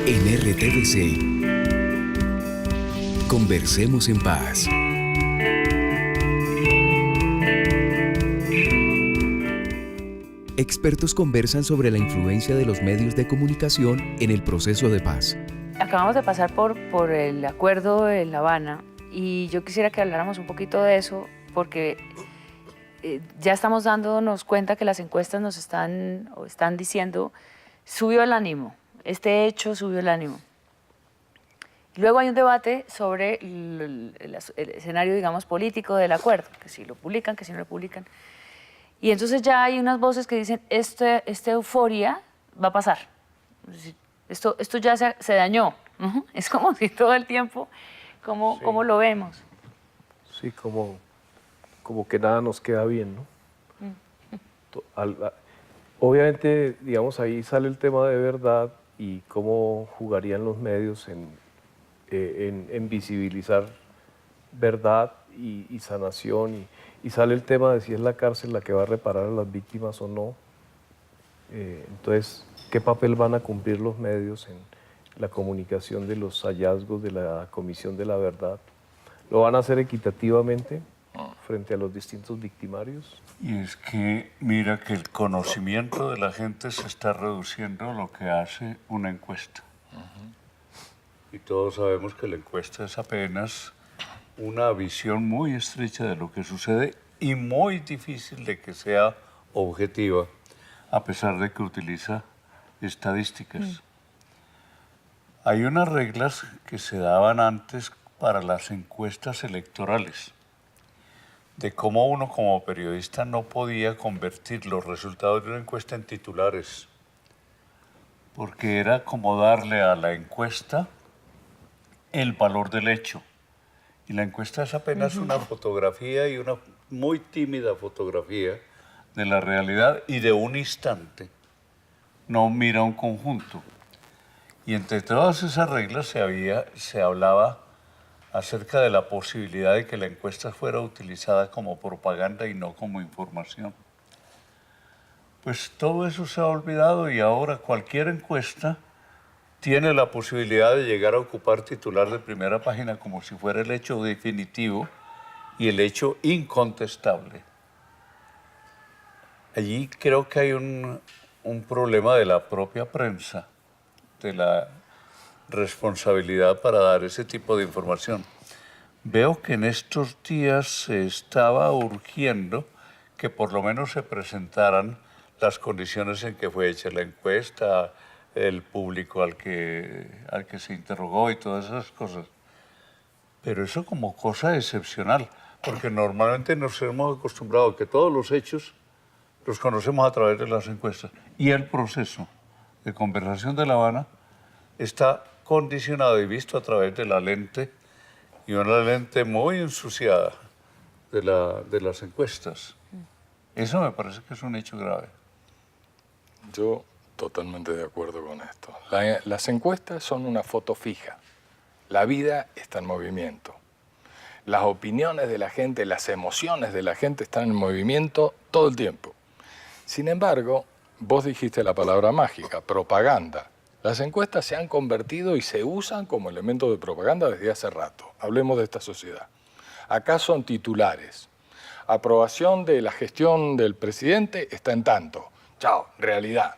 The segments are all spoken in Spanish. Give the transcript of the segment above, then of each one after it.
En RTBC, conversemos en paz. Expertos conversan sobre la influencia de los medios de comunicación en el proceso de paz. Acabamos de pasar por el acuerdo de La Habana y yo quisiera que habláramos un poquito de eso porque ya estamos dándonos cuenta que las encuestas nos están diciendo subió el ánimo, este hecho subió el ánimo. Luego hay un debate sobre el escenario, digamos, político del acuerdo, que si lo publican, que si no lo publican. Y entonces ya hay unas voces que dicen, esta euforia va a pasar. Esto ya se dañó. Es como si todo el tiempo, ¿cómo lo vemos? Sí, como que nada nos queda bien, ¿no? Obviamente, digamos, ahí sale el tema de verdad y cómo jugarían los medios en visibilizar verdad y sanación, y sale el tema de si es la cárcel la que va a reparar a las víctimas o no. Entonces, ¿qué papel van a cumplir los medios en la comunicación de los hallazgos de la Comisión de la Verdad? ¿Lo van a hacer equitativamente frente a los distintos victimarios? Y es que mira que el conocimiento de la gente se está reduciendo a lo que hace una encuesta. Y todos sabemos que la encuesta es apenas una visión muy estrecha de lo que sucede y muy difícil de que sea objetiva, a pesar de que utiliza estadísticas. Hay unas reglas que se daban antes para las encuestas electorales, de cómo uno como periodista no podía convertir los resultados de una encuesta en titulares, porque era como darle a la encuesta el valor del hecho. Y la encuesta es apenas una fotografía y una muy tímida fotografía de la realidad y de un instante. No mira un conjunto. Y entre todas esas reglas se hablaba acerca de la posibilidad de que la encuesta fuera utilizada como propaganda y no como información. Pues todo eso se ha olvidado y ahora cualquier encuesta tiene la posibilidad de llegar a ocupar titular de primera página como si fuera el hecho definitivo y el hecho incontestable. Allí creo que hay un problema de la propia prensa, de la responsabilidad para dar ese tipo de información. Veo que en estos días se estaba urgiendo que por lo menos se presentaran las condiciones en que fue hecha la encuesta, el público al que se interrogó y todas esas cosas. Pero eso como cosa excepcional, porque normalmente nos hemos acostumbrado a que todos los hechos los conocemos a través de las encuestas. Y el proceso de conversación de La Habana está condicionado y visto a través de la lente, y una lente muy ensuciada de las encuestas. Eso me parece que es un hecho grave. Yo totalmente de acuerdo con esto. Las encuestas son una foto fija. La vida está en movimiento. Las opiniones de la gente, las emociones de la gente están en movimiento todo el tiempo. Sin embargo, vos dijiste la palabra mágica, propaganda. Las encuestas se han convertido y se usan como elemento de propaganda desde hace rato. Hablemos de esta sociedad. Acá son titulares. Aprobación de la gestión del presidente está en tanto. Chao, realidad.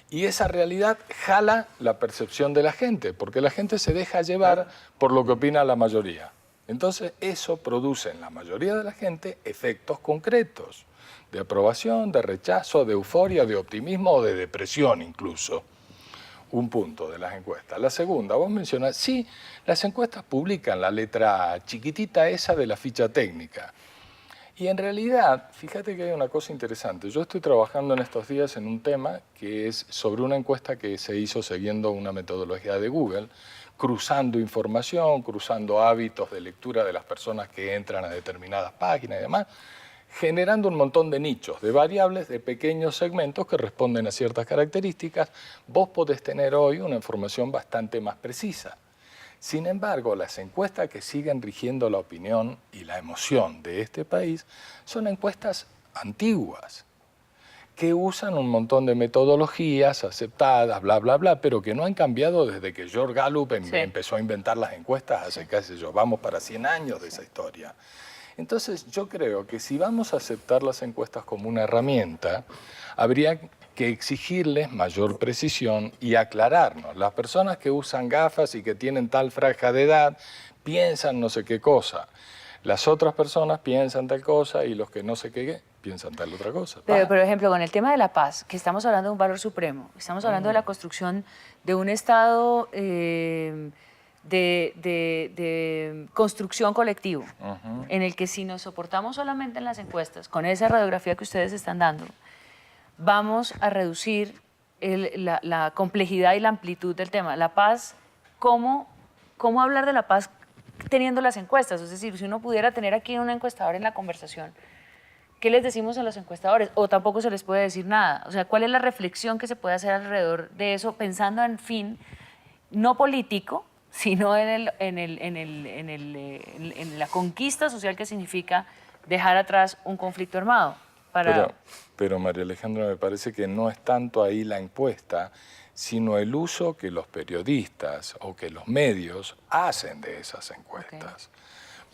Y esa realidad jala la percepción de la gente, porque la gente se deja llevar por lo que opina la mayoría. Entonces eso produce en la mayoría de la gente efectos concretos, de aprobación, de rechazo, de euforia, de optimismo o de depresión incluso. Un punto de las encuestas. La segunda, vos mencionás, sí, las encuestas publican la letra chiquitita esa de la ficha técnica. Y en realidad, fíjate que hay una cosa interesante. Yo estoy trabajando en estos días en un tema que es sobre una encuesta que se hizo siguiendo una metodología de Google, cruzando información, cruzando hábitos de lectura de las personas que entran a determinadas páginas y demás, generando un montón de nichos, de variables, de pequeños segmentos que responden a ciertas características. Vos podés tener hoy una información bastante más precisa. Sin embargo, las encuestas que siguen rigiendo la opinión y la emoción de este país son encuestas antiguas, que usan un montón de metodologías aceptadas, bla, bla, bla, pero que no han cambiado desde que George Gallup empezó a inventar las encuestas hace, qué sé yo, vamos para 100 años de esa historia. Entonces, yo creo que si vamos a aceptar las encuestas como una herramienta, habría que exigirles mayor precisión y aclararnos. Las personas que usan gafas y que tienen tal franja de edad piensan no sé qué cosa. Las otras personas piensan tal cosa y los que no sé qué piensan tal otra cosa. Pero, por ejemplo, con el tema de la paz, que estamos hablando de un valor supremo, estamos hablando de la construcción de un Estado de construcción colectivo, en el que si nos soportamos solamente en las encuestas, con esa radiografía que ustedes están dando, vamos a reducir la complejidad y la amplitud del tema. La paz, ¿cómo hablar de la paz teniendo las encuestas? Es decir, si uno pudiera tener aquí un encuestador en la conversación, ¿qué les decimos a los encuestadores? O tampoco se les puede decir nada. O sea, ¿cuál es la reflexión que se puede hacer alrededor de eso, pensando en fin, no político, sino en la conquista social que significa dejar atrás un conflicto armado? Pero María Alejandra, me parece que no es tanto ahí la encuesta, sino el uso que los periodistas o que los medios hacen de esas encuestas.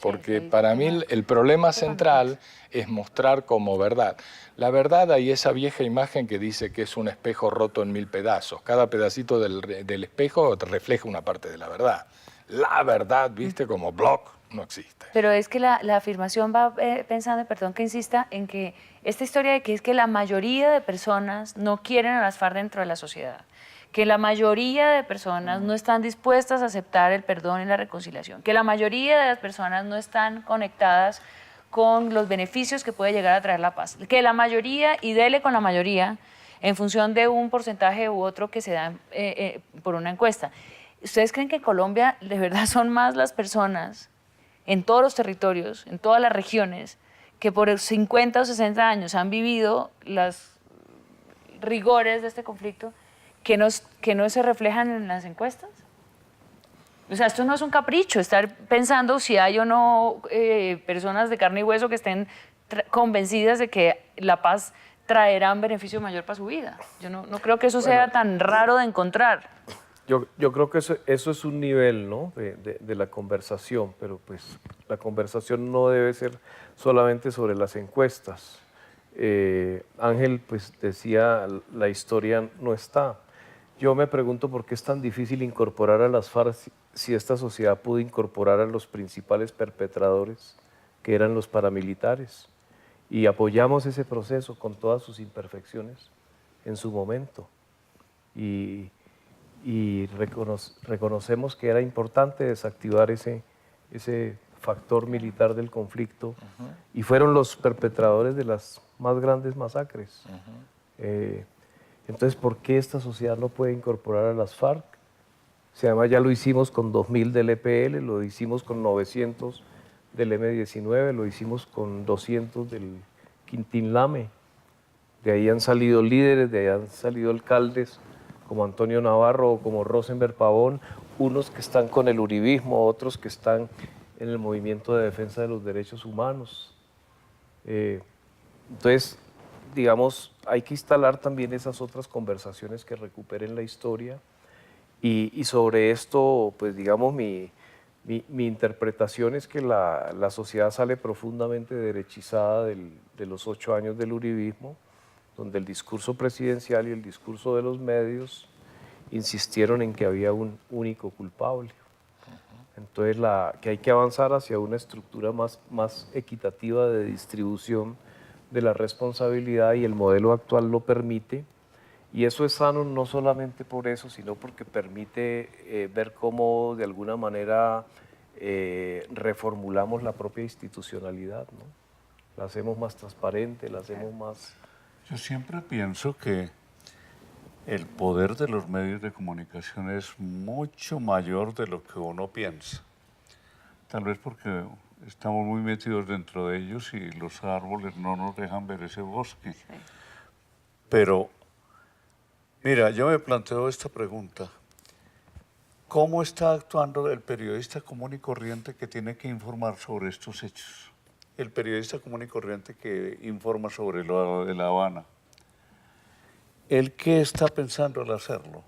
Porque para mí el problema central es mostrar como verdad. La verdad, hay esa vieja imagen que dice que es un espejo roto en 1000 pedazos. Cada pedacito del espejo refleja una parte de la verdad. La verdad, viste, como block, no existe. Pero es que la afirmación va pensando, perdón que insista, en que esta historia de que es que la mayoría de personas no quieren a las FARC dentro de la sociedad, que la mayoría de personas no están dispuestas a aceptar el perdón y la reconciliación, que la mayoría de las personas no están conectadas con los beneficios que puede llegar a traer la paz, que la mayoría, y dele con la mayoría, en función de un porcentaje u otro que se da por una encuesta. ¿Ustedes creen que en Colombia de verdad son más las personas en todos los territorios, en todas las regiones, que por 50 o 60 años han vivido los rigores de este conflicto, que no se reflejan en las encuestas? O sea, esto no es un capricho, estar pensando si hay o no personas de carne y hueso que estén convencidas de que la paz traerá un beneficio mayor para su vida. Yo no creo que eso sea tan raro de encontrar. Yo creo que eso es un nivel, ¿no?, de la conversación, pero pues la conversación no debe ser solamente sobre las encuestas. Ángel pues decía, la historia no está. Yo me pregunto por qué es tan difícil incorporar a las FARC si esta sociedad pudo incorporar a los principales perpetradores, que eran los paramilitares, y apoyamos ese proceso con todas sus imperfecciones en su momento. Y reconocemos que era importante desactivar ese factor militar del conflicto, y fueron los perpetradores de las más grandes masacres. Entonces, ¿por qué esta sociedad no puede incorporar a las FARC? Si además ya lo hicimos con 2000 del EPL, lo hicimos con 900 del M-19, lo hicimos con 200 del Quintín Lame. De ahí han salido líderes, de ahí han salido alcaldes como Antonio Navarro o como Rosenberg Pavón, unos que están con el uribismo, otros que están en el movimiento de defensa de los derechos humanos. Entonces, digamos, hay que instalar también esas otras conversaciones que recuperen la historia, y sobre esto, pues digamos, mi interpretación es que la sociedad sale profundamente derechizada de los 8 años del uribismo, donde el discurso presidencial y el discurso de los medios insistieron en que había un único culpable. Entonces, que hay que avanzar hacia una estructura más equitativa de distribución de la responsabilidad, y el modelo actual lo permite, y eso es sano no solamente por eso, sino porque permite ver cómo de alguna manera reformulamos la propia institucionalidad, ¿no? La hacemos más transparente, la hacemos más... Yo siempre pienso que el poder de los medios de comunicación es mucho mayor de lo que uno piensa. Tal vez porque estamos muy metidos dentro de ellos y los árboles no nos dejan ver ese bosque. Sí. Pero, mira, yo me planteo esta pregunta. ¿Cómo está actuando el periodista común y corriente que tiene que informar sobre estos hechos? El periodista común y corriente que informa sobre lo de La Habana. ¿él qué está pensando al hacerlo?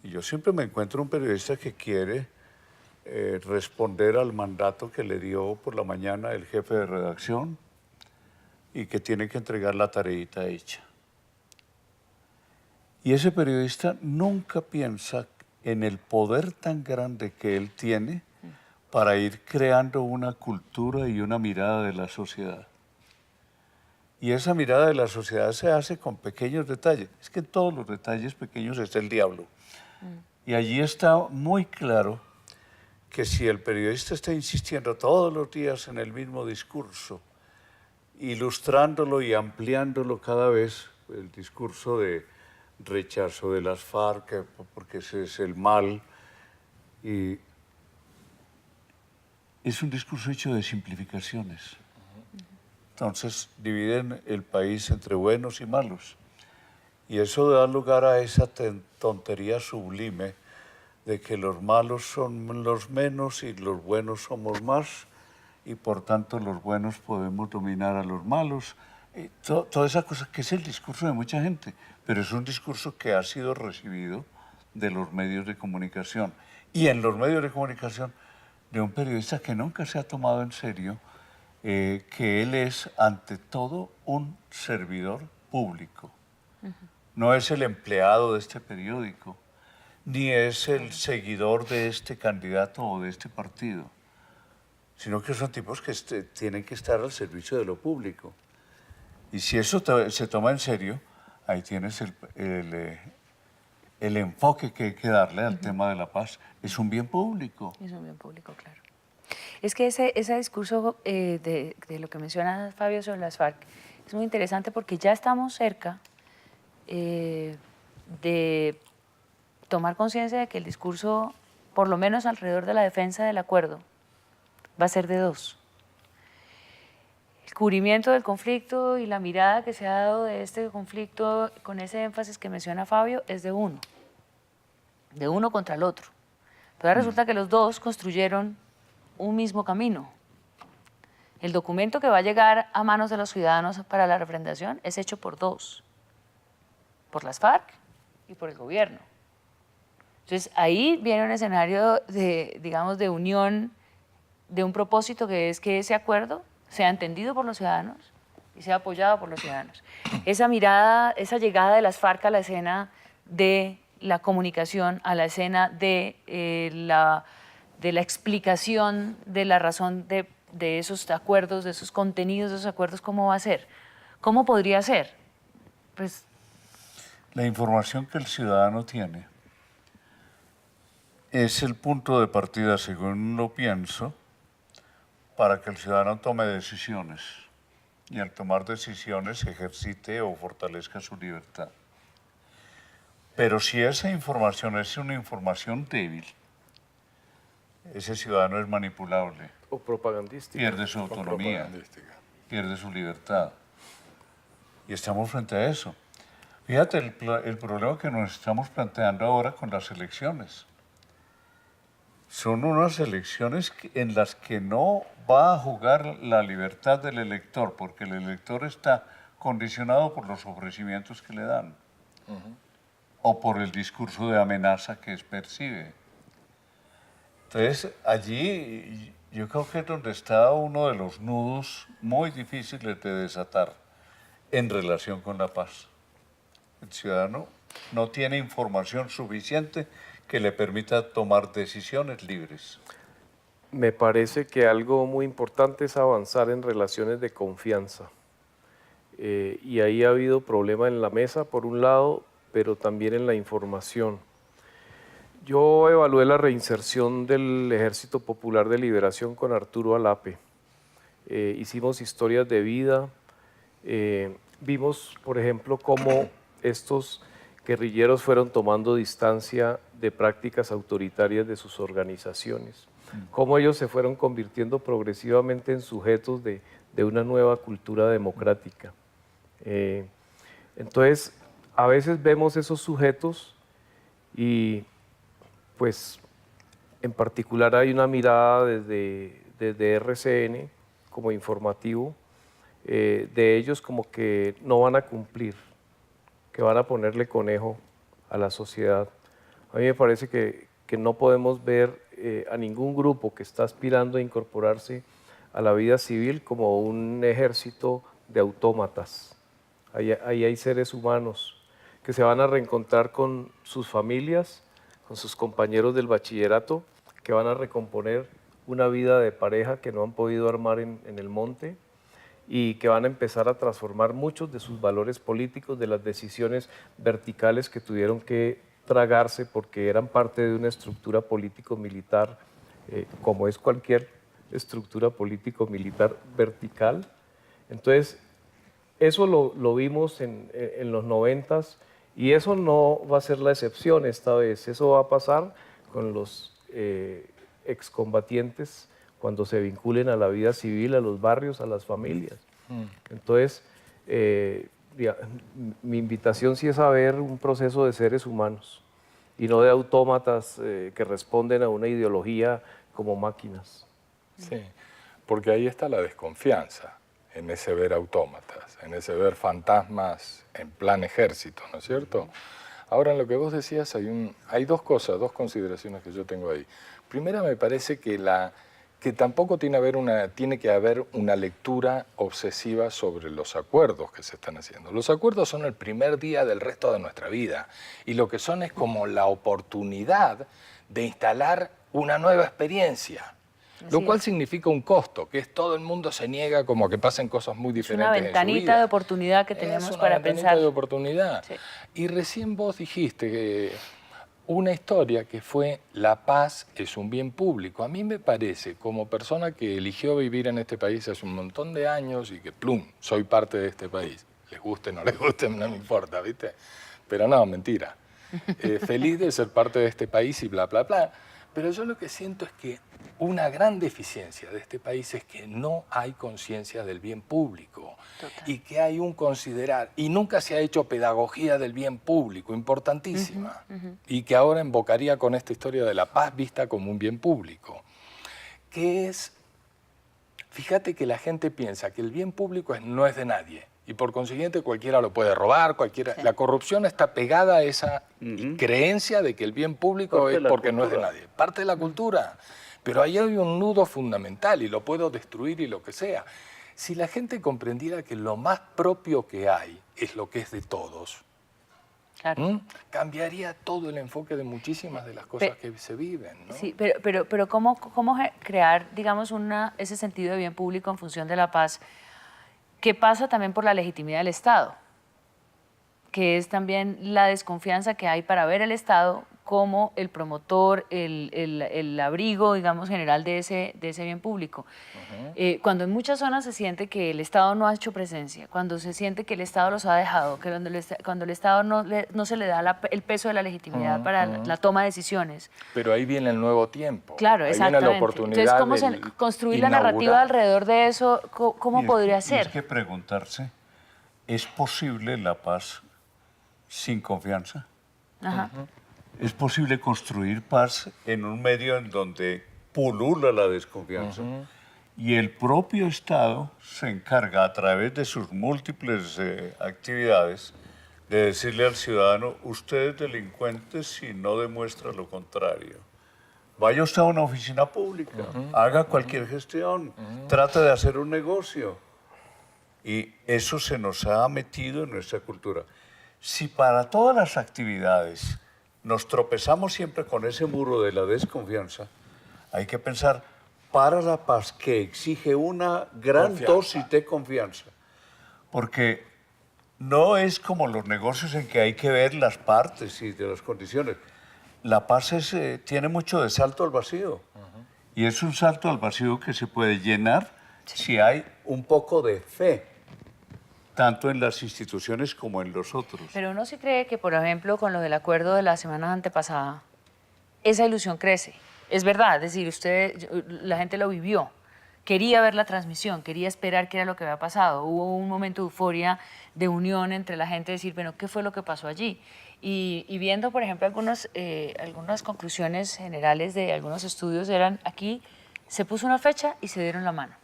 Y yo siempre me encuentro un periodista que quiere responder al mandato que le dio por la mañana el jefe de redacción y que tiene que entregar la tareita hecha. Y ese periodista nunca piensa en el poder tan grande que él tiene para ir creando una cultura y una mirada de la sociedad. Y esa mirada de la sociedad se hace con pequeños detalles. Es que en todos los detalles pequeños está el diablo. Y allí está muy claro que si el periodista está insistiendo todos los días en el mismo discurso, ilustrándolo y ampliándolo cada vez, el discurso de rechazo de las FARC, porque ese es el mal, y es un discurso hecho de simplificaciones. Entonces dividen el país entre buenos y malos. Y eso da lugar a esa tontería sublime de que los malos son los menos y los buenos somos más, y por tanto los buenos podemos dominar a los malos. Toda esa cosa que es el discurso de mucha gente, pero es un discurso que ha sido recibido de los medios de comunicación. Y en los medios de comunicación de un periodista que nunca se ha tomado en serio que él es ante todo un servidor público. No es el empleado de este periódico, ni es el seguidor de este candidato o de este partido, sino que son tipos que tienen que estar al servicio de lo público. Y si eso se toma en serio, ahí tienes el enfoque que hay que darle al tema de la paz. Es un bien público. Es un bien público, claro. Es que ese discurso de lo que menciona Fabio sobre las FARC es muy interesante porque ya estamos cerca de tomar conciencia de que el discurso, por lo menos alrededor de la defensa del acuerdo, va a ser de dos. El cubrimiento del conflicto y la mirada que se ha dado de este conflicto con ese énfasis que menciona Fabio es de uno contra el otro. Pero ahora resulta que los dos construyeron un mismo camino. El documento que va a llegar a manos de los ciudadanos para la refrendación es hecho por dos, por las FARC y por el gobierno. Entonces ahí viene un escenario de, digamos, de unión, de un propósito que es que ese acuerdo sea entendido por los ciudadanos y sea apoyado por los ciudadanos. Esa mirada, esa llegada de las FARC a la escena de la comunicación, a la escena de la explicación de la razón de esos acuerdos, de esos contenidos de esos acuerdos, ¿cómo va a ser? ¿Cómo podría ser? Pues la información que el ciudadano tiene es el punto de partida, según lo pienso, para que el ciudadano tome decisiones y al tomar decisiones ejercite o fortalezca su libertad. Pero si esa información es una información débil, ese ciudadano es manipulable. O propagandística. Pierde su autonomía, pierde su libertad. Y estamos frente a eso. Fíjate el problema que nos estamos planteando ahora con las elecciones. Son unas elecciones en las que no va a jugar la libertad del elector, porque el elector está condicionado por los ofrecimientos que le dan o por el discurso de amenaza que percibe. Entonces, allí yo creo que es donde está uno de los nudos muy difíciles de desatar en relación con la paz. El ciudadano no tiene información suficiente que le permita tomar decisiones libres. Me parece que algo muy importante es avanzar en relaciones de confianza. Y ahí ha habido problema en la mesa, por un lado, pero también en la información. Yo evalué la reinserción del Ejército Popular de Liberación con Arturo Alape. Hicimos historias de vida. Vimos, por ejemplo, cómo estos guerrilleros fueron tomando distancia de prácticas autoritarias de sus organizaciones, cómo ellos se fueron convirtiendo progresivamente en sujetos de una nueva cultura democrática. Entonces, a veces vemos esos sujetos y, pues, en particular hay una mirada desde RCN como informativo de ellos como que no van a cumplir, que van a ponerle conejo a la sociedad. A mí me parece que no podemos ver a ningún grupo que está aspirando a incorporarse a la vida civil como un ejército de autómatas. Ahí hay seres humanos que se van a reencontrar con sus familias, con sus compañeros del bachillerato, que van a recomponer una vida de pareja que no han podido armar en el monte y que van a empezar a transformar muchos de sus valores políticos, de las decisiones verticales que tuvieron que tragarse porque eran parte de una estructura político-militar, como es cualquier estructura político-militar vertical. Entonces, eso lo vimos en los 90s y eso no va a ser la excepción esta vez. Eso va a pasar con los excombatientes cuando se vinculen a la vida civil, a los barrios, a las familias. Entonces, mi invitación sí es a ver un proceso de seres humanos y no de autómatas que responden a una ideología como máquinas. Sí, porque ahí está la desconfianza, en ese ver autómatas, en ese ver fantasmas en plan ejército, ¿no es cierto? Ahora, en lo que vos decías hay dos cosas, dos consideraciones que yo tengo ahí. Primera, me parece que tampoco tiene que haber una lectura obsesiva sobre los acuerdos que se están haciendo. Los acuerdos son el primer día del resto de nuestra vida y lo que son es como la oportunidad de instalar una nueva experiencia. Lo cual significa un costo, que es todo el mundo se niega como a que pasen cosas muy diferentes en su vida. Es una ventanita de oportunidad que tenemos para pensar. Es una ventanita de oportunidad. Sí. Y recién vos dijiste que una historia que fue la paz es un bien público. A mí me parece, como persona que eligió vivir en este país hace un montón de años y que, plum, soy parte de este país. Les guste, no les guste, no me importa, ¿viste? Pero no, mentira. Feliz de ser parte de este país y bla, bla, bla. Pero yo lo que siento es que una gran deficiencia de este país es que no hay conciencia del bien público. Total. Y que hay un considerar, y nunca se ha hecho pedagogía del bien público, importantísima, y que ahora invocaría con esta historia de la paz vista como un bien público, que es, fíjate que la gente piensa que el bien público no es de nadie, y por consiguiente cualquiera lo puede robar, cualquiera. Sí. La corrupción está pegada a esa creencia de que el bien público es porque no es de nadie. Parte de la cultura. Pero ahí hay un nudo fundamental y lo puedo destruir y lo que sea. Si la gente comprendiera que lo más propio que hay es lo que es de todos, claro, cambiaría todo el enfoque de muchísimas de las cosas que se viven, ¿no? Sí, pero ¿cómo crear, digamos, ese sentido de bien público en función de la paz? Que pasa también por la legitimidad del Estado, que es también la desconfianza que hay para ver el Estado como el promotor, el abrigo, digamos, general de ese bien público. Cuando en muchas zonas se siente que el Estado no ha hecho presencia, cuando se siente que el Estado los ha dejado, que cuando el Estado no se le da el peso de la legitimidad para la toma de decisiones. Pero ahí viene el nuevo tiempo. Claro, ahí exactamente. Viene la oportunidad. Entonces, ¿cómo construir la narrativa alrededor de eso? ¿Cómo podría ser? Es que preguntarse, ¿es posible la paz sin confianza? Ajá. ¿Es posible construir paz en un medio en donde pulula la desconfianza? Y el propio Estado se encarga, a través de sus múltiples actividades, de decirle al ciudadano, usted es delincuente si no demuestra lo contrario. Vaya usted a una oficina pública, haga cualquier gestión, trate de hacer un negocio. Y eso se nos ha metido en nuestra cultura. Si para todas las actividades nos tropezamos siempre con ese muro de la desconfianza, hay que pensar para la paz que exige una gran dosis de confianza. Porque no es como los negocios en que hay que ver las partes y de las condiciones. La paz tiene mucho de salto al vacío. Y es un salto al vacío que se puede llenar si hay un poco de fe, tanto en las instituciones como en los otros. Pero uno sí cree que, por ejemplo, con lo del acuerdo de la semana antepasada, esa ilusión crece. Es verdad, es decir, la gente lo vivió. Quería ver la transmisión, quería esperar qué era lo que había pasado. Hubo un momento de euforia, de unión entre la gente, decir, bueno, ¿qué fue lo que pasó allí? Y viendo, por ejemplo, algunas conclusiones generales de algunos estudios, aquí se puso una fecha y se dieron la mano.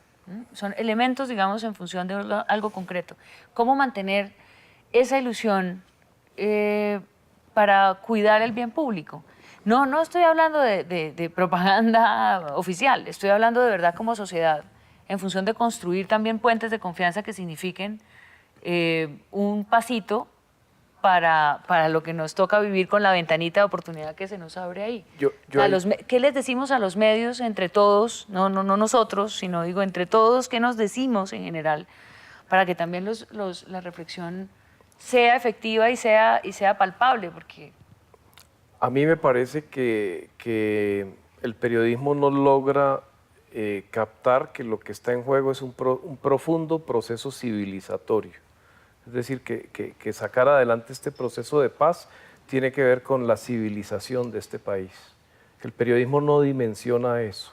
Son elementos, digamos, en función de algo concreto. ¿Cómo mantener esa ilusión para cuidar el bien público. No estoy hablando de propaganda oficial, estoy hablando de verdad como sociedad, en función de construir también puentes de confianza que signifiquen un pasito para lo que nos toca vivir con la ventanita de oportunidad que se nos abre ahí. ¿Qué les decimos a los medios entre todos? No nosotros, sino digo entre todos, ¿qué nos decimos en general? Para que también la reflexión sea efectiva y sea palpable, porque... A mí me parece que el periodismo no logra captar que lo que está en juego es un profundo proceso civilizatorio. Es decir, que sacar adelante este proceso de paz tiene que ver con la civilización de este país. El periodismo no dimensiona eso.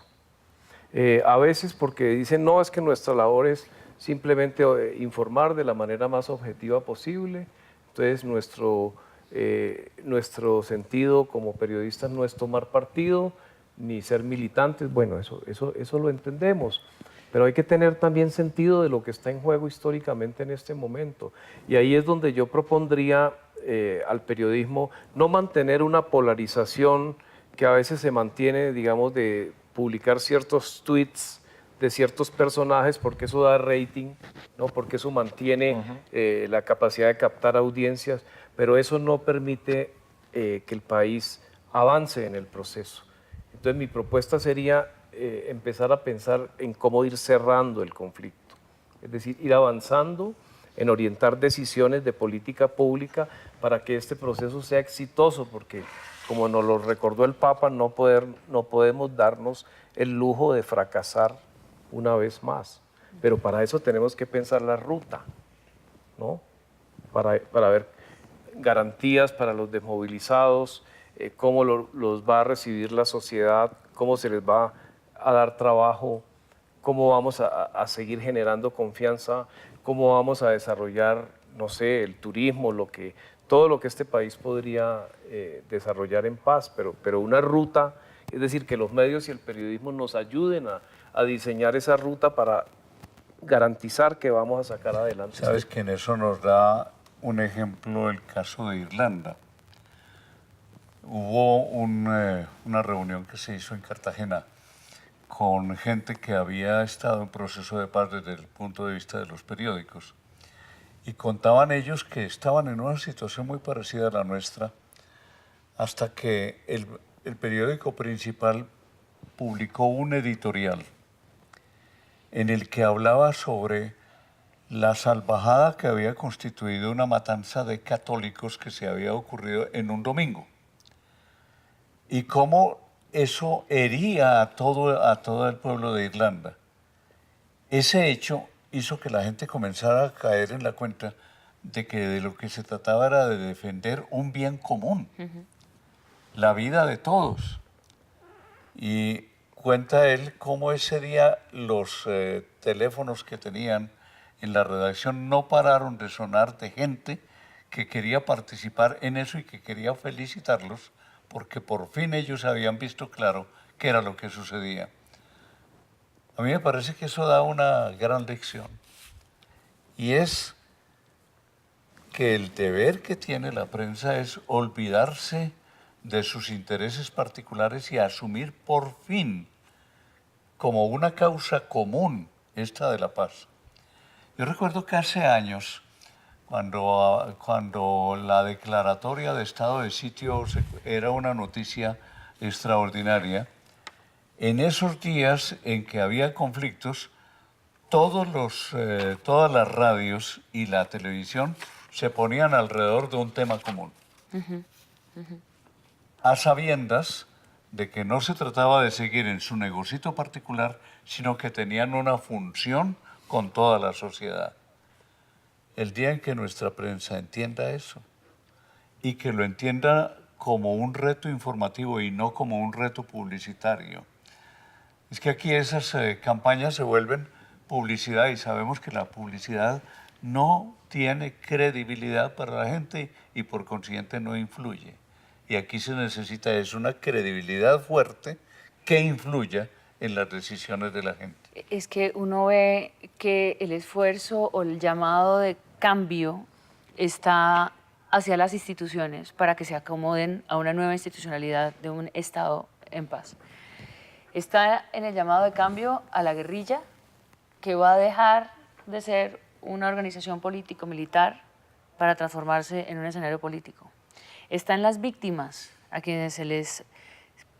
A veces porque dicen, no, es que nuestra labor es simplemente informar de la manera más objetiva posible. Entonces nuestro sentido como periodistas no es tomar partido ni ser militantes. Bueno, eso lo entendemos. Pero hay que tener también sentido de lo que está en juego históricamente en este momento. Y ahí es donde yo propondría al periodismo no mantener una polarización que a veces se mantiene, digamos, de publicar ciertos tweets de ciertos personajes porque eso da rating, ¿no? Porque eso mantiene la capacidad de captar audiencias, pero eso no permite que el país avance en el proceso. Entonces mi propuesta sería empezar a pensar en cómo ir cerrando el conflicto, es decir, ir avanzando en orientar decisiones de política pública para que este proceso sea exitoso, porque como nos lo recordó el Papa, no podemos darnos el lujo de fracasar una vez más, pero para eso tenemos que pensar la ruta, ¿no? Para ver garantías para los desmovilizados, cómo los va a recibir la sociedad, cómo se les va a dar trabajo, cómo vamos a seguir generando confianza, cómo vamos a desarrollar, no sé, el turismo, todo lo que este país podría desarrollar en paz, pero una ruta, es decir, que los medios y el periodismo nos ayuden a diseñar esa ruta para garantizar que vamos a sacar adelante. Sabes que en eso nos da un ejemplo el caso de Irlanda. Hubo una reunión que se hizo en Cartagena con gente que había estado en proceso de paz desde el punto de vista de los periódicos. Y contaban ellos que estaban en una situación muy parecida a la nuestra hasta que el periódico principal publicó un editorial en el que hablaba sobre la salvajada que había constituido una matanza de católicos que se había ocurrido en un domingo y cómo eso hería a todo el pueblo de Irlanda. Ese hecho hizo que la gente comenzara a caer en la cuenta de que de lo que se trataba era de defender un bien común, la vida de todos. Y cuenta él cómo ese día los teléfonos que tenían en la redacción no pararon de sonar de gente que quería participar en eso y que quería felicitarlos porque por fin ellos habían visto claro qué era lo que sucedía. A mí me parece que eso da una gran lección y es que el deber que tiene la prensa es olvidarse de sus intereses particulares y asumir por fin como una causa común esta de la paz. Yo recuerdo que hace años, cuando la declaratoria de estado de sitio era una noticia extraordinaria, en esos días en que había conflictos, todas las radios y la televisión se ponían alrededor de un tema común. A sabiendas de que no se trataba de seguir en su negocito particular, sino que tenían una función con toda la sociedad. El día en que nuestra prensa entienda eso y que lo entienda como un reto informativo y no como un reto publicitario. Es que aquí esas campañas se vuelven publicidad y sabemos que la publicidad no tiene credibilidad para la gente y por consiguiente no influye. Y aquí se necesita es una credibilidad fuerte que influya en las decisiones de la gente. Es que uno ve que el esfuerzo o el llamado de cambio está hacia las instituciones para que se acomoden a una nueva institucionalidad de un Estado en paz. Está en el llamado de cambio a la guerrilla, que va a dejar de ser una organización político-militar para transformarse en un escenario político. Está en las víctimas, a quienes se les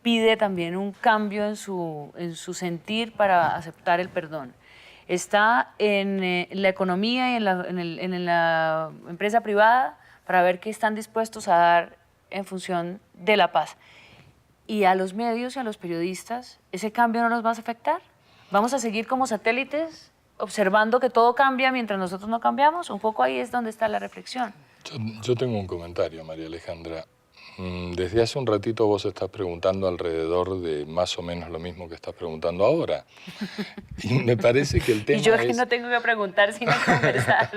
pide también un cambio en su sentir para aceptar el perdón. Está en la economía y en la empresa privada para ver qué están dispuestos a dar en función de la paz. Y a los medios y a los periodistas, ¿ese cambio no nos va a afectar? ¿Vamos a seguir como satélites observando que todo cambia mientras nosotros no cambiamos? Un poco ahí es donde está la reflexión. Yo tengo un comentario, María Alejandra. Desde hace un ratito vos estás preguntando alrededor de más o menos lo mismo que estás preguntando ahora. Y me parece que el tema y yo es... no tengo que preguntar, sino conversar.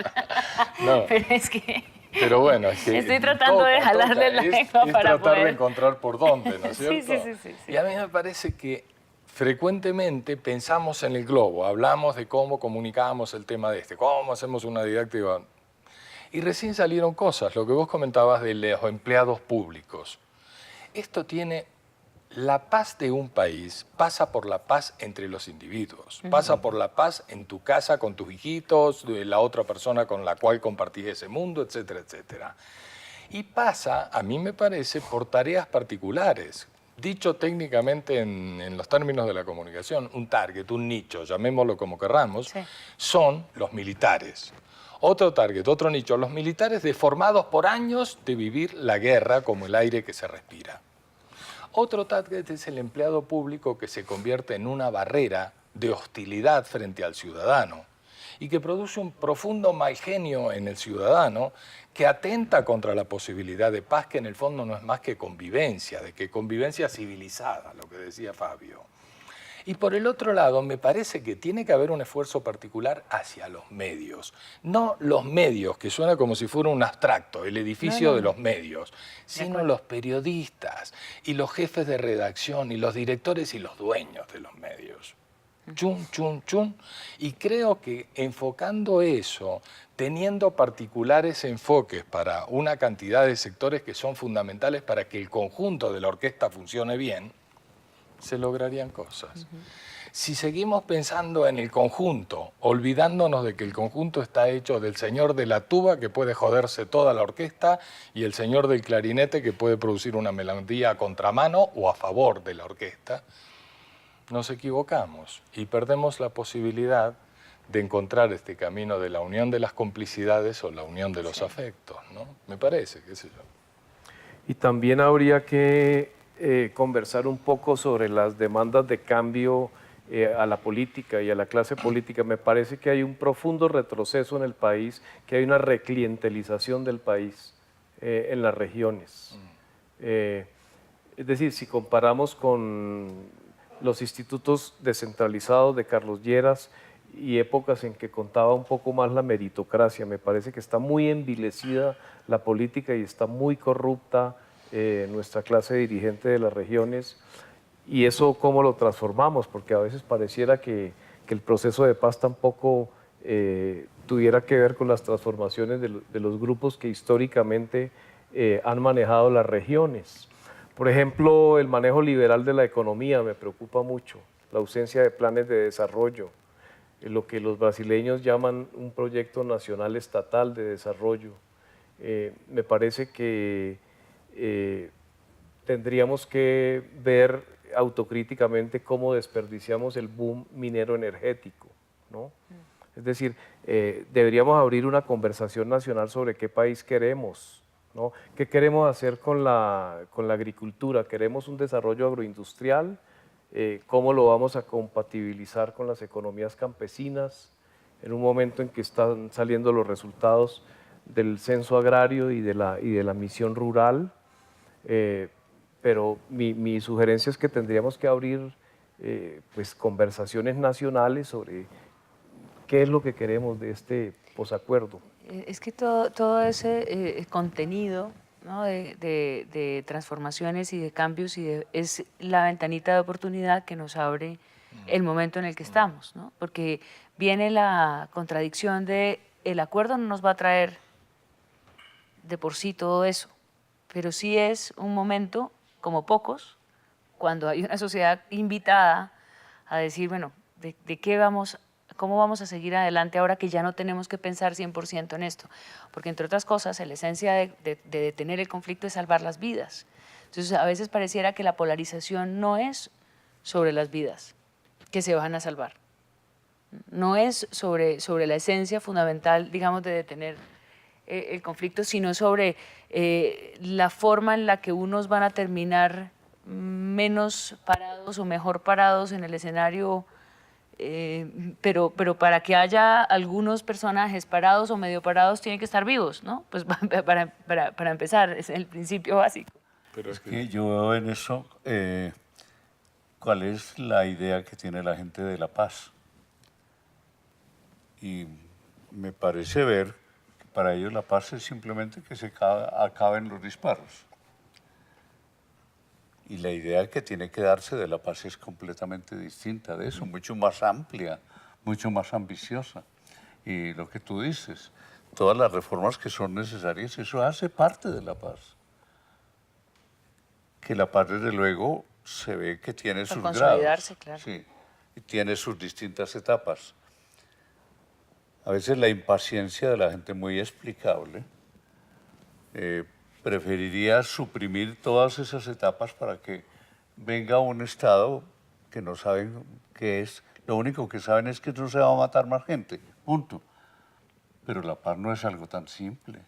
No. Pero es que... Pero bueno, es que estoy tratando de jalarle la lengua es para tratar poder... de encontrar por dónde, ¿no es cierto? Sí. Y a mí me parece que frecuentemente pensamos en el globo, hablamos de cómo comunicamos el tema de cómo hacemos una didáctica. Y recién salieron cosas, lo que vos comentabas de los empleados públicos. Esto tiene... La paz de un país pasa por la paz entre los individuos, pasa por la paz en tu casa con tus hijitos, de la otra persona con la cual compartís ese mundo, etcétera, etcétera. Y pasa, a mí me parece, por tareas particulares. Dicho técnicamente en los términos de la comunicación, un target, un nicho, llamémoslo como querramos, Sí. son los militares. Otro target, otro nicho, los militares deformados por años de vivir la guerra como el aire que se respira. Otro target es el empleado público que se convierte en una barrera de hostilidad frente al ciudadano y que produce un profundo mal genio en el ciudadano que atenta contra la posibilidad de paz, que en el fondo no es más que convivencia, de que convivencia civilizada, lo que decía Fabio. Y por el otro lado, me parece que tiene que haber un esfuerzo particular hacia los medios. No los medios, que suena como si fuera un abstracto, el edificio de los medios, sino los periodistas y los jefes de redacción y los directores y los dueños de los medios. Chun, chun, chun. Y creo que enfocando eso, teniendo particulares enfoques para una cantidad de sectores que son fundamentales para que el conjunto de la orquesta funcione bien, se lograrían cosas. Si seguimos pensando en el conjunto, olvidándonos de que el conjunto está hecho del señor de la tuba, que puede joderse toda la orquesta, y el señor del clarinete, que puede producir una melodía a contramano o a favor de la orquesta, nos equivocamos y perdemos la posibilidad de encontrar este camino de la unión de las complicidades o la unión de los afectos, ¿no? Me parece, qué sé yo. Y también habría que conversar un poco sobre las demandas de cambio a la política y a la clase política. Me parece que hay un profundo retroceso en el país, que hay una reclientelización del país en las regiones. Es decir, si comparamos con los institutos descentralizados de Carlos Lleras y épocas en que contaba un poco más la meritocracia, me parece que está muy envilecida la política y está muy corrupta nuestra clase dirigente de las regiones. Y eso, ¿cómo lo transformamos? Porque a veces pareciera que el proceso de paz tampoco tuviera que ver con las transformaciones de los grupos que históricamente han manejado las regiones. Por ejemplo, el manejo liberal de la economía me preocupa mucho, la ausencia de planes de desarrollo, lo que los brasileños llaman un proyecto nacional estatal de desarrollo. Me parece que tendríamos que ver autocríticamente cómo desperdiciamos el boom minero energético, ¿no? Es decir, deberíamos abrir una conversación nacional sobre qué país queremos, ¿no? ¿Qué queremos hacer con la agricultura? ¿Queremos un desarrollo agroindustrial? ¿Cómo lo vamos a compatibilizar con las economías campesinas? En un momento en que están saliendo los resultados del censo agrario y de la misión rural, pero mi sugerencia es que tendríamos que abrir pues, conversaciones nacionales sobre qué es lo que queremos de este posacuerdo. Es que todo ese contenido, ¿no? de transformaciones y de cambios es la ventanita de oportunidad que nos abre el momento en el que estamos, ¿no? Porque viene la contradicción de el acuerdo no nos va a traer de por sí todo eso, pero sí es un momento, como pocos, cuando hay una sociedad invitada a decir, bueno, ¿de qué vamos, cómo vamos a seguir adelante ahora que ya no tenemos que pensar 100% en esto? Porque entre otras cosas, la esencia de detener el conflicto es salvar las vidas. Entonces, a veces pareciera que la polarización no es sobre las vidas que se van a salvar. No es sobre la esencia fundamental, digamos, de detener el conflicto, sino sobre la forma en la que unos van a terminar menos parados o mejor parados en el escenario, pero para que haya algunos personajes parados o medio parados tienen que estar vivos, ¿no? Pues para empezar, es el principio básico. Pero Es que yo veo en eso cuál es la idea que tiene la gente de la paz. Y me parece ver que para ellos la paz es simplemente que se acaben los disparos. Y la idea que tiene que darse de la paz es completamente distinta de eso, mucho más amplia, mucho más ambiciosa. Y lo que tú dices, todas las reformas que son necesarias, eso hace parte de la paz. Que la paz, desde luego, se ve que tiene sus grados. Consolidarse, claro. Sí, y tiene sus distintas etapas. A veces la impaciencia de la gente es muy explicable. Preferiría suprimir todas esas etapas para que venga un Estado que no saben qué es. Lo único que saben es que no se va a matar más gente, punto. Pero la paz no es algo tan simple.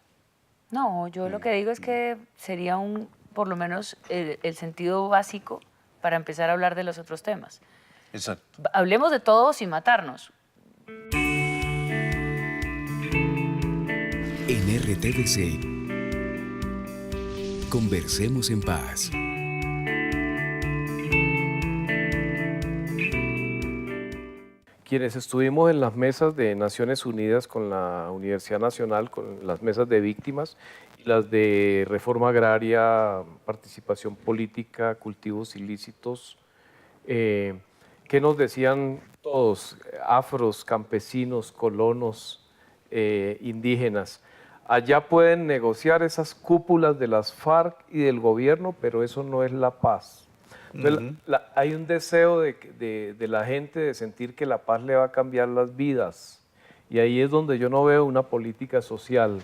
No, yo lo que digo es que sería por lo menos el sentido básico para empezar a hablar de los otros temas. Exacto. Hablemos de todo sin matarnos. En RTBC, conversemos en paz. Quienes estuvimos en las mesas de Naciones Unidas con la Universidad Nacional, con las mesas de víctimas y las de reforma agraria, participación política, cultivos ilícitos, ¿qué nos decían todos? Afros, campesinos, colonos, indígenas. Allá pueden negociar esas cúpulas de las FARC y del gobierno, pero eso no es la paz. Entonces, hay un deseo de la gente de sentir que la paz le va a cambiar las vidas. Y ahí es donde yo no veo una política social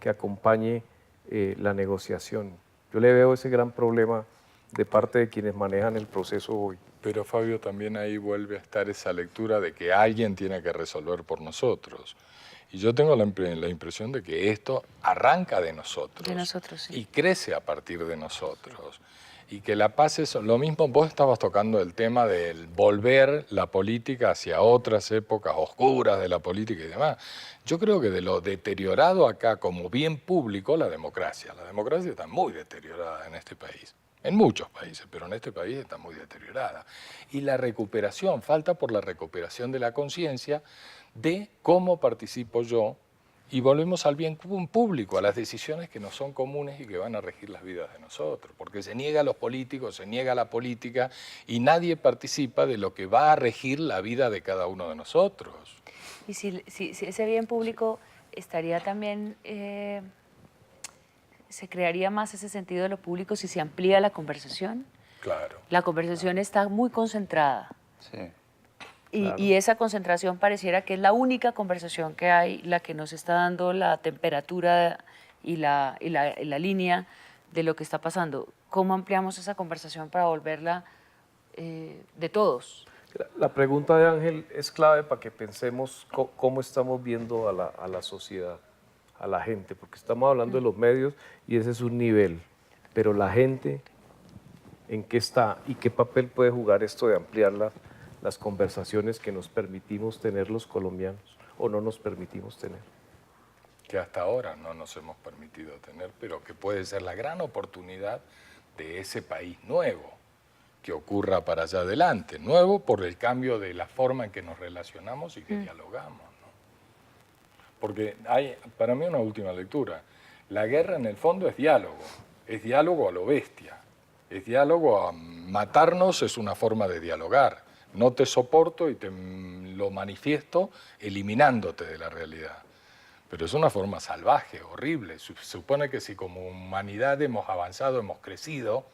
que acompañe la negociación. Yo le veo ese gran problema de parte de quienes manejan el proceso hoy. Pero Fabio, también ahí vuelve a estar esa lectura de que alguien tiene que resolver por nosotros. Y yo tengo la impresión de que esto arranca de nosotros. De nosotros, sí. Y crece a partir de nosotros. Y que la paz es lo mismo. Vos estabas tocando el tema del volver la política hacia otras épocas oscuras de la política y demás. Yo creo que de lo deteriorado acá como bien público, la democracia. La democracia está muy deteriorada en este país. En muchos países, pero en este país está muy deteriorada. Y la recuperación, falta por la recuperación de la conciencia de cómo participo yo, y volvemos al bien público, a las decisiones que nos son comunes y que van a regir las vidas de nosotros, porque se niega a los políticos, se niega a la política y nadie participa de lo que va a regir la vida de cada uno de nosotros. Y si ese bien público estaría también, se crearía más ese sentido de lo público si se amplía la conversación. Claro. La conversación está muy concentrada. Sí. Y esa concentración pareciera que es la única conversación que hay, la que nos está dando la temperatura y la línea de lo que está pasando. ¿Cómo ampliamos esa conversación para volverla de todos? La pregunta de Ángel es clave para que pensemos cómo estamos viendo a la sociedad, a la gente, porque estamos hablando de los medios y ese es un nivel, pero la gente, ¿en qué está y qué papel puede jugar esto de ampliar las conversaciones que nos permitimos tener los colombianos o no nos permitimos tener? Que hasta ahora no nos hemos permitido tener, pero que puede ser la gran oportunidad de ese país nuevo que ocurra para allá adelante. Nuevo por el cambio de la forma en que nos relacionamos y que dialogamos, ¿no? Porque hay, para mí, una última lectura. La guerra, en el fondo, es diálogo a lo bestia. Es diálogo a matarnos, es una forma de dialogar. No te soporto y te lo manifiesto eliminándote de la realidad. pero es una forma salvaje, horrible. Se supone que si como humanidad hemos avanzado, hemos crecido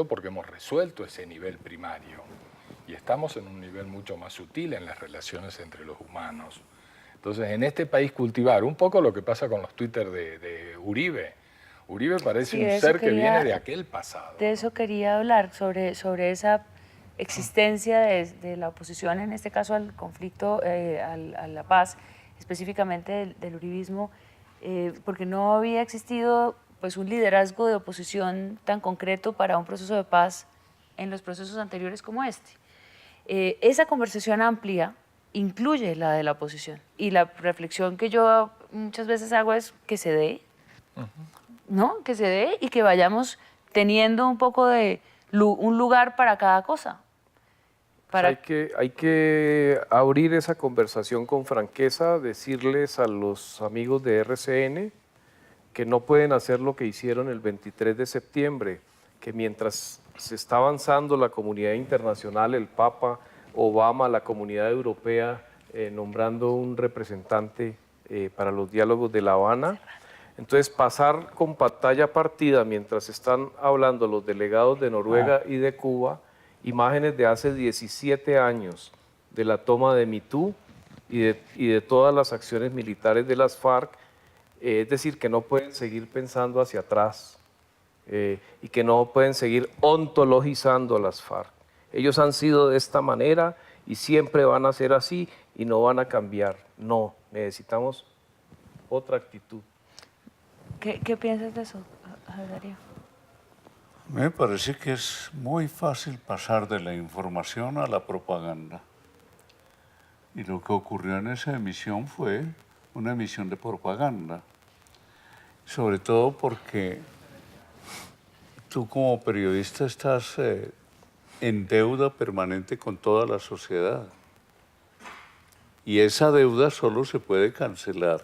porque hemos resuelto ese nivel primario. Y estamos en un nivel mucho más sutil en las relaciones entre los humanos. Entonces, en este país cultivar un poco lo que pasa con los Twitter de Uribe. Uribe parece Sí, un ser que viene de aquel pasado. De eso quería hablar, sobre esa existencia de la oposición, en este caso al conflicto, a la paz, específicamente del uribismo, porque no había existido pues, un liderazgo de oposición tan concreto para un proceso de paz en los procesos anteriores como este. Esa conversación amplia incluye la de la oposición, y la reflexión que yo muchas veces hago es que se dé, ¿no? Que se dé y que vayamos teniendo un poco de un lugar para cada cosa. Para... Hay que abrir esa conversación con franqueza, decirles a los amigos de RCN que no pueden hacer lo que hicieron el 23 de septiembre, que mientras se está avanzando la comunidad internacional, el Papa, Obama, la comunidad europea, nombrando un representante para los diálogos de La Habana. Entonces, pasar con pantalla partida mientras están hablando los delegados de Noruega y de Cuba, imágenes de hace 17 años de la toma de Mitú y de todas las acciones militares de las FARC, es decir, que no pueden seguir pensando hacia atrás y que no pueden seguir ontologizando a las FARC. Ellos han sido de esta manera y siempre van a ser así y no van a cambiar. No, necesitamos otra actitud. ¿Qué piensas de eso, Darío? Me parece que es muy fácil pasar de la información a la propaganda. Y lo que ocurrió en esa emisión fue una emisión de propaganda. Sobre todo porque tú como periodista estás en deuda permanente con toda la sociedad. Y esa deuda solo se puede cancelar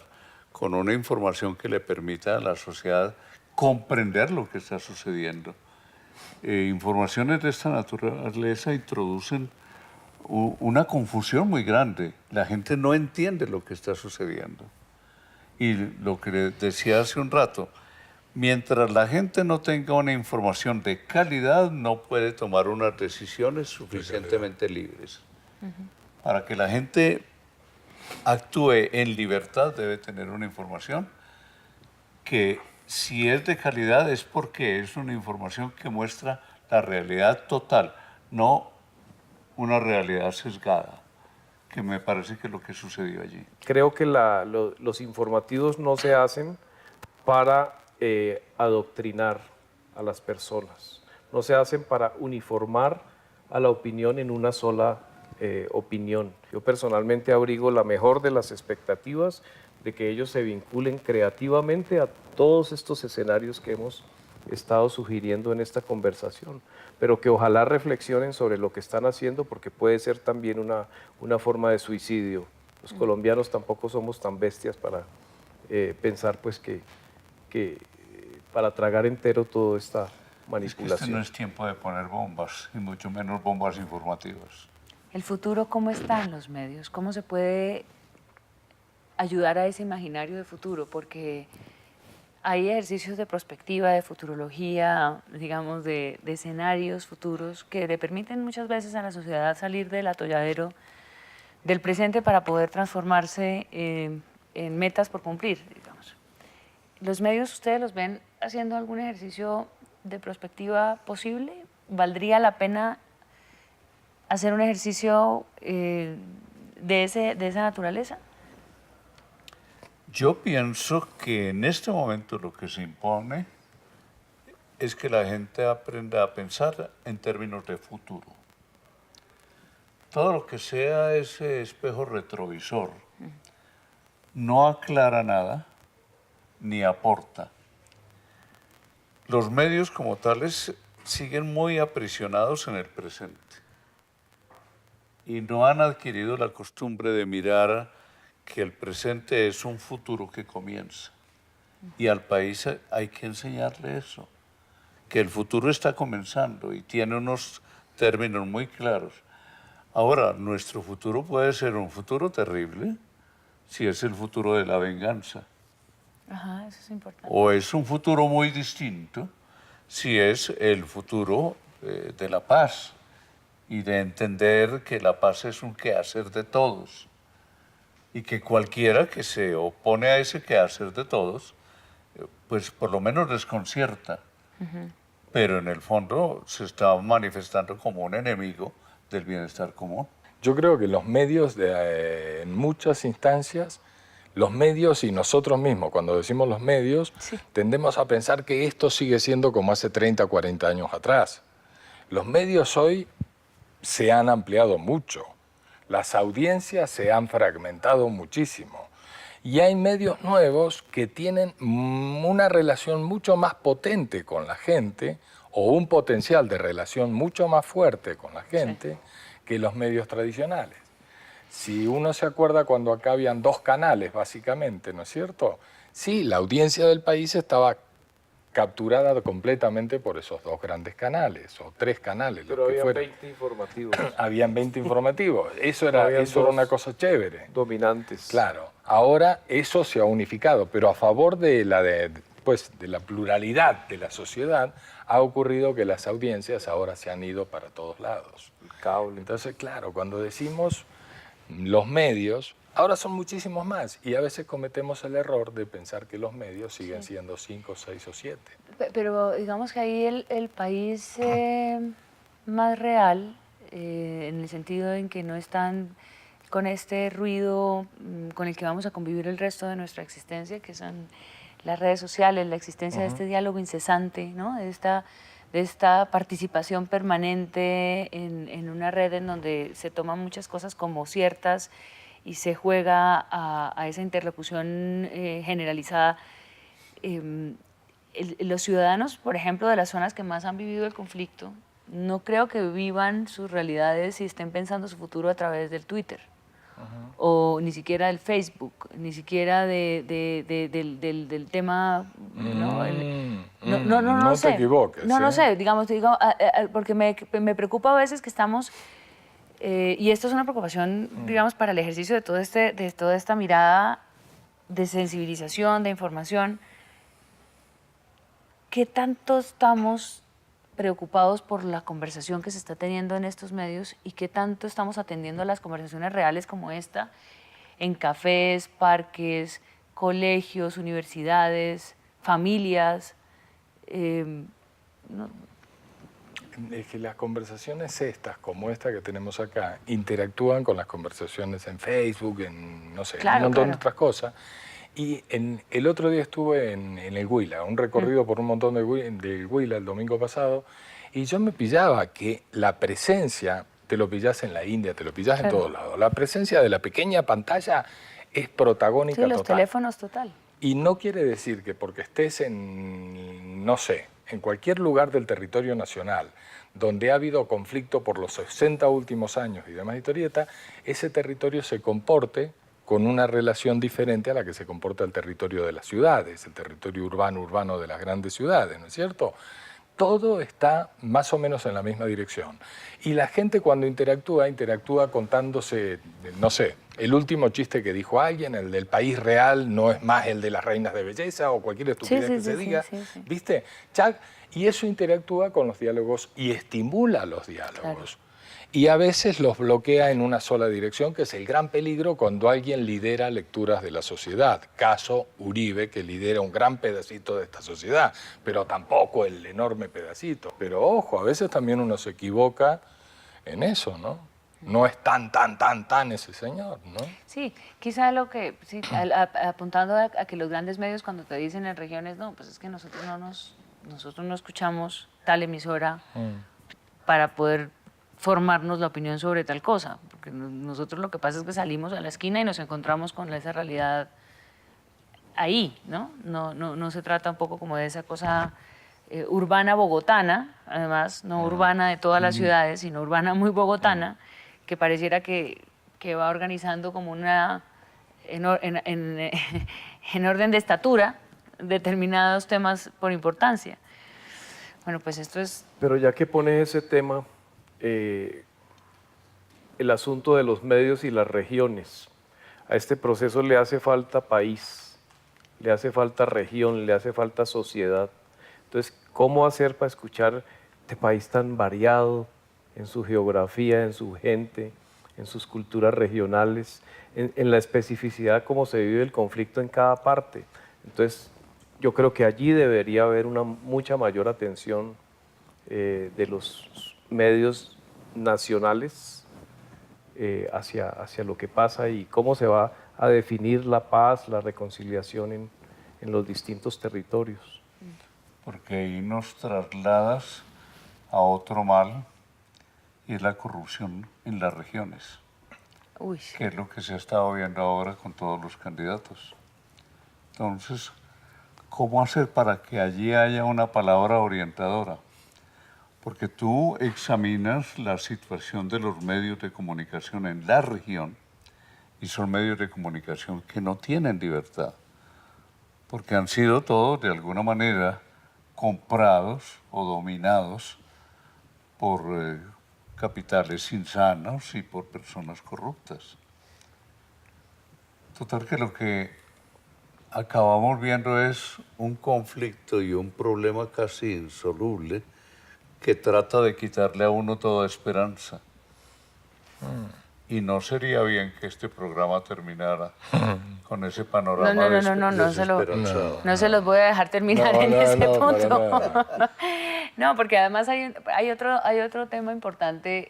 con una información que le permita a la sociedad comprender lo que está sucediendo. Informaciones de esta naturaleza introducen una confusión muy grande. La gente no entiende lo que está sucediendo. Y lo que le decía hace un rato, mientras la gente no tenga una información de calidad, no puede tomar unas decisiones suficientemente libres. Para que la gente actúe en libertad, debe tener una información que, si es de calidad, es porque es una información que muestra la realidad total, no una realidad sesgada, que me parece que es lo que sucedió allí. Creo que los informativos no se hacen para adoctrinar a las personas, no se hacen para uniformar a la opinión en una sola opinión. Yo personalmente abrigo la mejor de las expectativas de que ellos se vinculen creativamente a todos estos escenarios que hemos estado sugiriendo en esta conversación, pero que ojalá reflexionen sobre lo que están haciendo, porque puede ser también una forma de suicidio. Los colombianos tampoco somos tan bestias para pensar pues que para tragar entero toda esta manipulación. Es que este no es tiempo de poner bombas, y mucho menos bombas informativas. ¿El futuro cómo está en los medios? ¿Cómo se puede ayudar a ese imaginario de futuro? Porque hay ejercicios de prospectiva, de futurología, digamos, de escenarios futuros que le permiten muchas veces a la sociedad salir del atolladero del presente para poder transformarse en metas por cumplir, digamos. ¿Los medios ustedes los ven haciendo algún ejercicio de prospectiva posible? ¿Valdría la pena hacer un ejercicio de esa naturaleza? Yo pienso que en este momento lo que se impone es que la gente aprenda a pensar en términos de futuro. Todo lo que sea ese espejo retrovisor no aclara nada ni aporta. Los medios como tales siguen muy aprisionados en el presente y no han adquirido la costumbre de mirar que el presente es un futuro que comienza. Y al país hay que enseñarle eso, que el futuro está comenzando y tiene unos términos muy claros. Ahora, nuestro futuro puede ser un futuro terrible, si es el futuro de la venganza. Ajá, eso es importante. O es un futuro muy distinto si es el futuro de la paz y de entender que la paz es un quehacer de todos y que cualquiera que se opone a ese quehacer de todos, pues por lo menos desconcierta, pero en el fondo se está manifestando como un enemigo del bienestar común. Yo creo que los medios, en muchas instancias, los medios y nosotros mismos, cuando decimos los medios, Sí. tendemos a pensar que esto sigue siendo como hace 30 o 40 años atrás. Los medios hoy se han ampliado mucho, las audiencias se han fragmentado muchísimo y hay medios nuevos que tienen una relación mucho más potente con la gente o un potencial de relación mucho más fuerte con la gente que los medios tradicionales. Si uno se acuerda cuando acá habían 2 canales, básicamente, ¿no es cierto? Sí, la audiencia del país estaba capturada completamente por esos 2 grandes canales, o 3 canales. Pero los que había fueran. 20 informativos Habían 20 informativos. Eso era Habían una dos cosa chévere. dominantes. Claro. Ahora eso se ha unificado, pero a favor de la pluralidad de la sociedad ha ocurrido que las audiencias ahora se han ido para todos lados. El cable. Entonces, claro, cuando decimos los medios, ahora son muchísimos más y a veces cometemos el error de pensar que los medios siguen siendo 5, 6 o 7. Pero digamos que ahí el país más real, en el sentido en que no están con este ruido con el que vamos a convivir el resto de nuestra existencia, que son las redes sociales, la existencia de este diálogo incesante, ¿no? de esta participación permanente en una red en donde se toman muchas cosas como ciertas y se juega a esa interlocución generalizada. Los ciudadanos, por ejemplo, de las zonas que más han vivido el conflicto, no creo que vivan sus realidades y estén pensando su futuro a través del Twitter, o ni siquiera del Facebook, ni siquiera del tema, ¿no? No te sé. equivoques. No sé, digamos, porque me preocupa a veces que estamos, y esto es una preocupación, digamos, para el ejercicio de toda esta mirada de sensibilización, de información. ¿Qué tanto estamos preocupados por la conversación que se está teniendo en estos medios y qué tanto estamos atendiendo a las conversaciones reales como esta en cafés, parques, colegios, universidades, familias? Es que las conversaciones estas, como esta que tenemos acá, interactúan con las conversaciones en Facebook, en, no sé, Claro, un montón de claro. otras cosas. Y el otro día estuve en el Huila, un recorrido por un montón del Huila el domingo pasado, y yo me pillaba que la presencia, te lo pillas en la India, te lo pillas en todos lados, la presencia de la pequeña pantalla es protagónica Sí, los total. teléfonos total. Y no quiere decir que porque estés en, no sé, en cualquier lugar del territorio nacional donde ha habido conflicto por los 60 últimos años y demás historieta, ese territorio se comporte con una relación diferente a la que se comporta el territorio de las ciudades, el territorio urbano de las grandes ciudades, ¿no es cierto? Todo está más o menos en la misma dirección. Y la gente cuando interactúa contándose, no sé, el último chiste que dijo alguien, el del país real no es más el de las reinas de belleza o cualquier estupidez que se diga, sí. ¿viste? Y eso interactúa con los diálogos y estimula los diálogos. Claro. Y a veces los bloquea en una sola dirección, que es el gran peligro cuando alguien lidera lecturas de la sociedad. Caso Uribe, que lidera un gran pedacito de esta sociedad, pero tampoco el enorme pedacito. Pero ojo, a veces también uno se equivoca en eso, ¿no? No es tan ese señor, ¿no? Sí, quizá lo que, sí, apuntando a que los grandes medios cuando te dicen en regiones, no, pues es que nosotros no escuchamos tal emisora para poder formarnos la opinión sobre tal cosa, porque nosotros lo que pasa es que salimos a la esquina y nos encontramos con esa realidad ahí, ¿no? No se trata un poco como de esa cosa urbana bogotana, además, no urbana de todas las ciudades, sino urbana muy bogotana, que pareciera que va organizando como una, en orden de estatura, determinados temas por importancia. Bueno, pues esto es... Pero ya que pones ese tema, el asunto de los medios y las regiones. a este proceso le hace falta país, le hace falta región, le hace falta sociedad. Entonces, ¿cómo hacer para escuchar este país tan variado en su geografía, en su gente, en sus culturas regionales, en la especificidad cómo se vive el conflicto en cada parte? Entonces, yo creo que allí debería haber una mucha mayor atención de los medios nacionales hacia lo que pasa y cómo se va a definir la paz, la reconciliación en los distintos territorios. Porque ahí nos trasladas a otro mal, y es la corrupción en las regiones, Uy, que es lo que se ha estado viendo ahora con todos los candidatos. Entonces, ¿cómo hacer para que allí haya una palabra orientadora? Porque tú examinas la situación de los medios de comunicación en la región y son medios de comunicación que no tienen libertad, porque han sido todos de alguna manera comprados o dominados por capitales insanos y por personas corruptas. Total que lo que acabamos viendo es un conflicto y un problema casi insoluble que trata de quitarle a uno toda esperanza. Y no sería bien que este programa terminara con ese panorama desesperanzado. no se los voy a dejar terminar No, en no, ese no, para punto. nada. No, porque además hay otro tema importante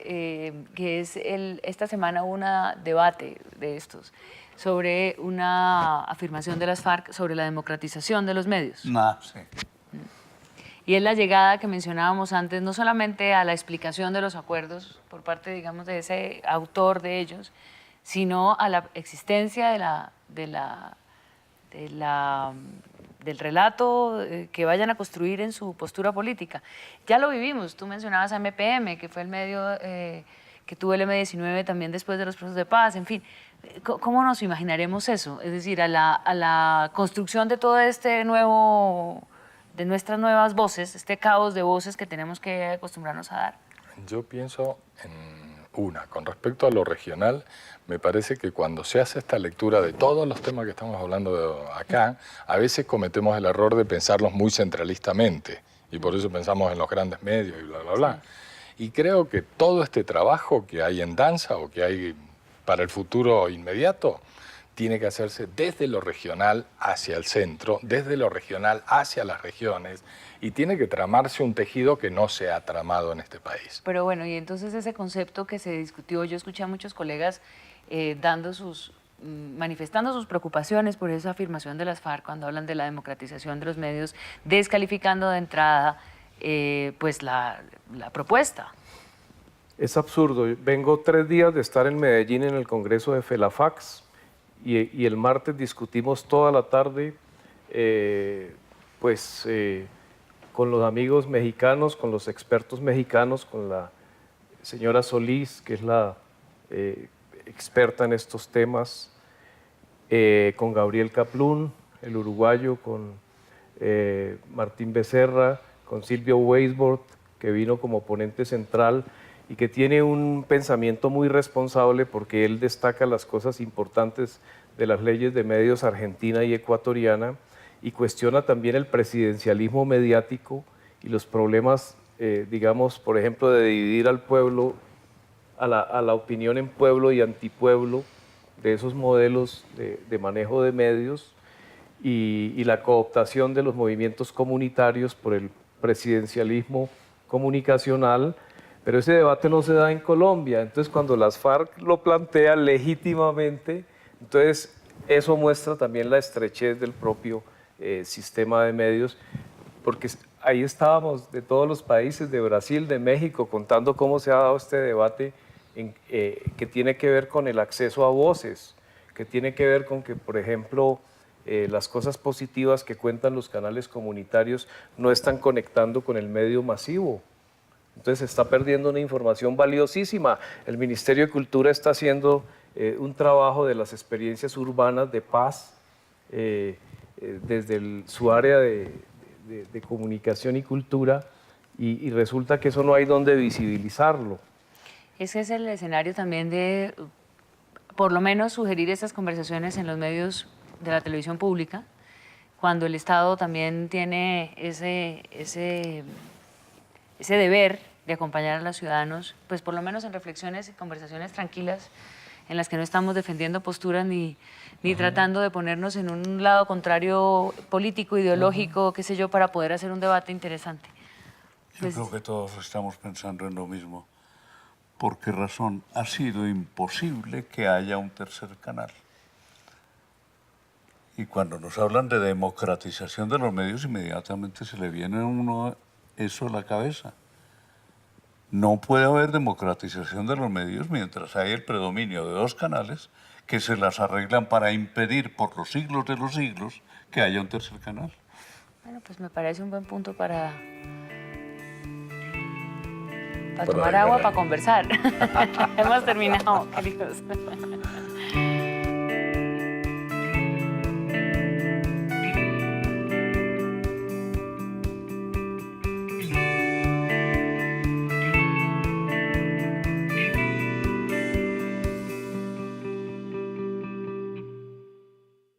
que es esta semana hubo un debate de estos sobre una afirmación de las FARC sobre la democratización de los medios. Sí. Y es la llegada que mencionábamos antes, no solamente a la explicación de los acuerdos por parte, digamos, de ese autor de ellos, sino a la existencia del relato que vayan a construir en su postura política. Ya lo vivimos, tú mencionabas a MPM, que fue el medio que tuvo el M-19 también después de los procesos de paz, en fin. ¿Cómo nos imaginaremos eso? Es decir, a la construcción de todo este nuevo, de nuestras nuevas voces, este caos de voces que tenemos que acostumbrarnos a dar. Yo pienso con respecto a lo regional, me parece que cuando se hace esta lectura de todos los temas que estamos hablando acá, a veces cometemos el error de pensarlos muy centralistamente y por eso pensamos en los grandes medios y bla, bla, bla. Y creo que todo este trabajo que hay en danza o que hay para el futuro inmediato tiene que hacerse desde lo regional hacia el centro, desde lo regional hacia las regiones, y tiene que tramarse un tejido que no se ha tramado en este país. Pero bueno, y entonces ese concepto que se discutió, yo escuché a muchos colegas manifestando sus preocupaciones por esa afirmación de las FARC cuando hablan de la democratización de los medios, descalificando de entrada pues la propuesta. Es absurdo. Vengo 3 días de estar en Medellín en el Congreso de FELAFAX y el martes discutimos toda la tarde con los amigos mexicanos, con los expertos mexicanos, con la señora Solís, que es la experta en estos temas, con Gabriel Kaplún, el uruguayo, con Martín Becerra, con Silvio Weisbord, que vino como ponente central y que tiene un pensamiento muy responsable porque él destaca las cosas importantes de las leyes de medios argentina y ecuatoriana y cuestiona también el presidencialismo mediático y los problemas, digamos, por ejemplo, de dividir al pueblo, a la opinión en pueblo y antipueblo, de esos modelos de manejo de medios y la cooptación de los movimientos comunitarios por el presidencialismo comunicacional. Pero ese debate no se da en Colombia, entonces cuando las FARC lo plantean legítimamente, entonces eso muestra también la estrechez del propio sistema de medios, porque ahí estábamos de todos los países, de Brasil, de México, contando cómo se ha dado este debate que tiene que ver con el acceso a voces, que tiene que ver con que, por ejemplo, las cosas positivas que cuentan los canales comunitarios no están conectando con el medio masivo. Entonces se está perdiendo una información valiosísima. El Ministerio de Cultura está haciendo un trabajo de las experiencias urbanas de paz desde su área de comunicación y cultura y resulta que eso no hay donde visibilizarlo. Ese es el escenario también de por lo menos sugerir estas conversaciones en los medios de la televisión pública, cuando el Estado también tiene ese deber de acompañar a los ciudadanos, pues por lo menos en reflexiones y conversaciones tranquilas, en las que no estamos defendiendo posturas ni tratando de ponernos en un lado contrario político, ideológico, qué sé yo, para poder hacer un debate interesante. Yo Pues, creo que todos estamos pensando en lo mismo. ¿Por qué razón? Ha sido imposible que haya un tercer canal. Y cuando nos hablan de democratización de los medios, inmediatamente se le viene a uno eso a la cabeza. No puede haber democratización de los medios mientras hay el predominio de dos canales que se las arreglan para impedir por los siglos de los siglos que haya un tercer canal. bueno, pues me parece un buen punto para tomar agua, para conversar. Hemos terminado, queridos.